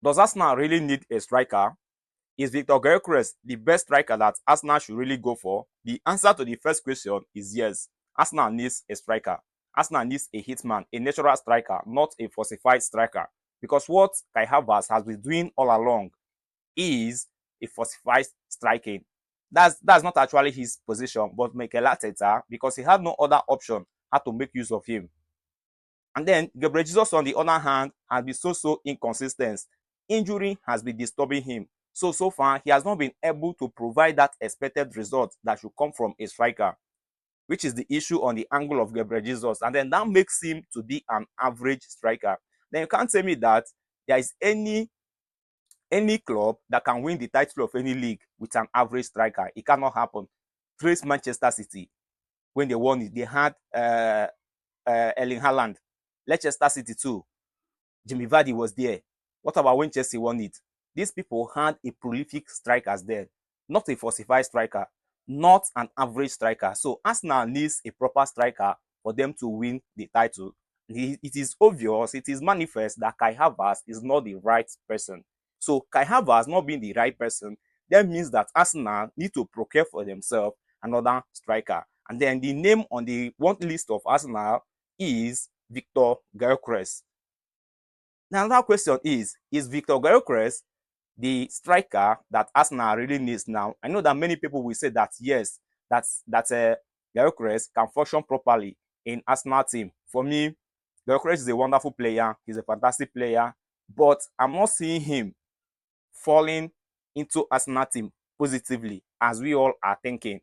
Does Arsenal really need a striker? Is Victor Gyökeres the best striker that Arsenal should really go for? The answer to the first question is yes. Arsenal needs a striker. Arsenal needs a hitman, a natural striker, not a falsified striker. Because what Kai Havertz has been doing all along is a falsified striking. That's not actually his position, but Mikel Arteta, because he had no other option, had to make use of him. And then Gabriel Jesus, on the other hand, has been so inconsistent. Injury has been disturbing him. So far, he has not been able to provide that expected result that should come from a striker, which is the issue on the angle of Gabriel Jesus. And then that makes him to be an average striker. Then you can't tell me that there is any club that can win the title of any league with an average striker. It cannot happen. Trace Manchester City. When they won it, they had Erling Haaland. Leicester City too. Jimmy Vardy was there. What about when Chelsea won it? These people had a prolific striker there, not a falsified striker, not an average striker. So Arsenal needs a proper striker for them to win the title. It is obvious, it is manifest that Kai Havertz is not the right person. So Kai Havertz not being the right person, that means that Arsenal need to procure for themselves another striker. And then the name on the want list of Arsenal is Victor Gyökeres. Now, another question is Victor Gyökeres the striker that Arsenal really needs now? I know that many people will say that yes, that Gyökeres can function properly in Arsenal team. For me, Gyökeres is a wonderful player. He's a fantastic player, but I'm not seeing him falling into Arsenal team positively as we all are thinking.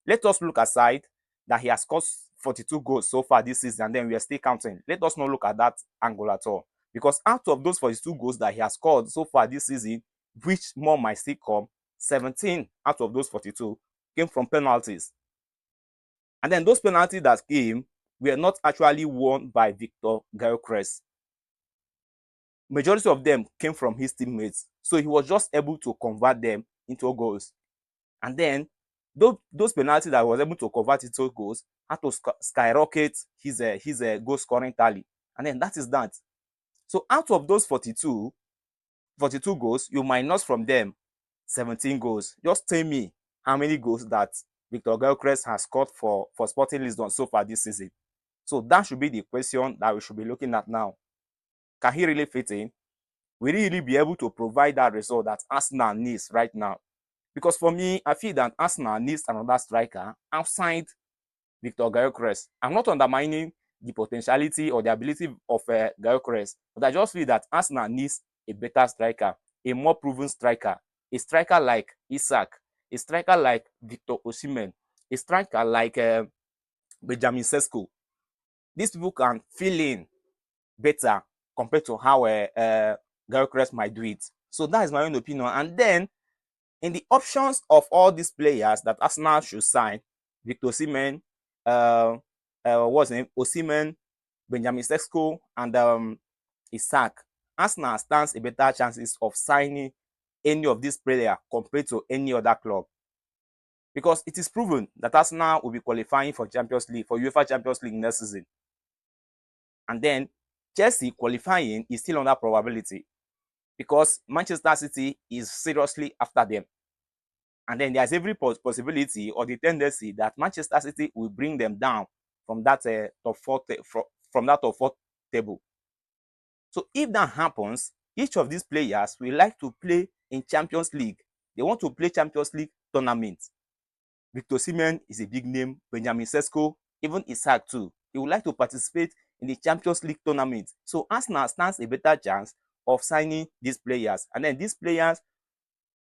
Let us look aside that he has scored 42 goals so far this season, and then we are still counting. Let us not look at that angle at all. Because out of those 42 goals that he has scored so far this season, which more might still come, 17 out of those 42 came from penalties. And then those penalties that came were not actually won by Victor Gyökeres. Majority of them came from his teammates. So he was just able to convert them into goals. And then those penalties that he was able to convert into goals had to skyrocket his goal scoring tally. And then that is that. So out of those 42 goals, you minus from them 17 goals. Just tell me how many goals that Victor Gyökeres has scored for Sporting Lisbon so far this season. So that should be the question that we should be looking at now. Can he really fit in? Will he really be able to provide that result that Arsenal needs right now? Because for me, I feel that Arsenal needs another striker outside Victor Gyökeres. I'm not undermining the potentiality or the ability of Gyökeres, but I just feel that Arsenal needs a better striker, a more proven striker, a striker like Isak, a striker like Victor Osimhen, a striker like Benjamin Sesko. These people can fill in better compared to how Gyökeres might do it. So that is my own opinion. And then in the options of all these players that Arsenal should sign, Victor Osimhen, what's his name? Osimhen, Benjamin Sesko, and Isak. Arsenal stands a better chances of signing any of these players compared to any other club. Because it is proven that Arsenal will be qualifying for Champions League, for UEFA Champions League next season. And then Chelsea qualifying is still under probability because Manchester City is seriously after them. And then there's every possibility or the tendency that Manchester City will bring them down from that top four table. So if that happens, each of these players will like to play in Champions League. They want to play Champions League tournament. Victor Osimhen is a big name. Benjamin Sesko, even Isak too. He would like to participate in the Champions League tournament. So Arsenal stands a better chance of signing these players. And then these players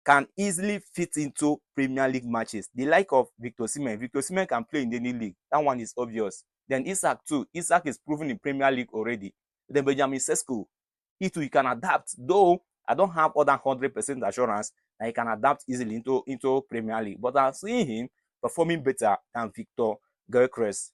can easily fit into Premier League matches. The like of Victor Osimhen. Victor Osimhen can play in any league. That one is obvious. Then Isak too. Isak is proven in Premier League already. Then Benjamin Sesko. He too, he can adapt. Though I don't have other 100% assurance that he can adapt easily into Premier League. But I'm seeing him performing better than Victor Gyökeres.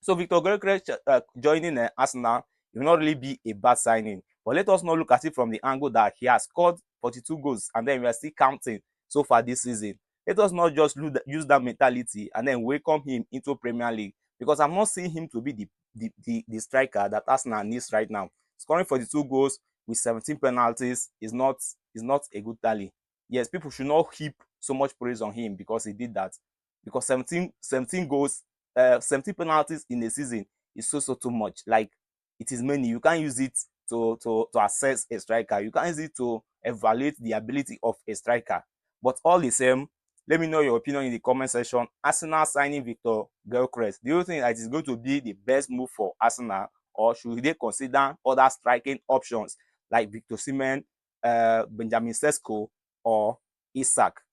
So Victor Gyökeres joining Arsenal will not really be a bad signing. But let us not look at it from the angle that he has scored 42 goals and then we are still counting so far this season. Let us not just use that mentality and then welcome him into Premier League, because I'm not seeing him to be the striker that Arsenal needs right now. Scoring 42 goals with 17 penalties is not a good tally. Yes, people should not heap so much praise on him because he did that. Because 17 goals, 17 penalties in a season is so too much. Like, it is many. You can't use it to assess a striker. You can't use it to evaluate the ability of a striker. But all the same, let me know your opinion in the comment section. Arsenal signing Victor Gyökeres, do you think that it is going to be the best move for Arsenal, or should they consider other striking options like Victor Osimhen, Benjamin Sesko, or Isak?